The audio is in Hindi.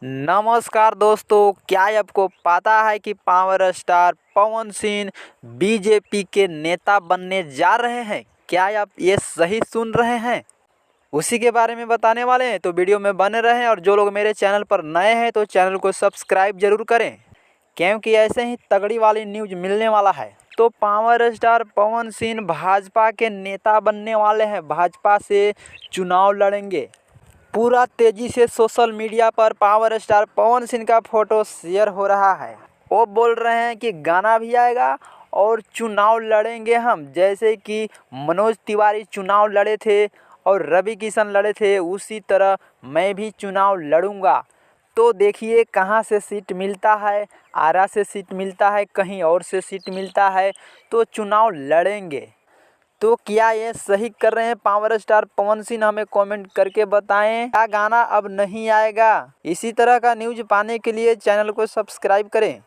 नमस्कार दोस्तों, क्या आपको पता है कि power star Pawan Singh BJP के नेता बनने जा रहे हैं? क्या आप ये सही सुन रहे हैं? उसी के बारे में बताने वाले हैं, तो वीडियो में बने रहें। और जो लोग मेरे चैनल पर नए हैं तो चैनल को सब्सक्राइब जरूर करें, क्योंकि ऐसे ही तगड़ी वाली न्यूज़ मिलने वाला है। तो पावर स्टार पवन सिंह भाजपा के नेता बनने वाले हैं, भाजपा से चुनाव लड़ेंगे। पूरा तेजी से सोशल मीडिया पर पावर स्टार पवन सिंह का फोटो शेयर हो रहा है। वो बोल रहे हैं कि गाना भी आएगा और चुनाव लड़ेंगे हम, जैसे कि मनोज तिवारी चुनाव लड़े थे और रवि किशन लड़े थे, उसी तरह मैं भी चुनाव लड़ूंगा। तो देखिए कहाँ से सीट मिलता है, आरा से सीट मिलता है, कहीं और से सीट मिलता है, तो चुनाव लड़ेंगे। तो क्या ये सही कर रहे हैं पावर स्टार पवन सिंह? हमें कमेंट करके बताएं। क्या गाना अब नहीं आएगा? इसी तरह का न्यूज़ पाने के लिए चैनल को सब्सक्राइब करें।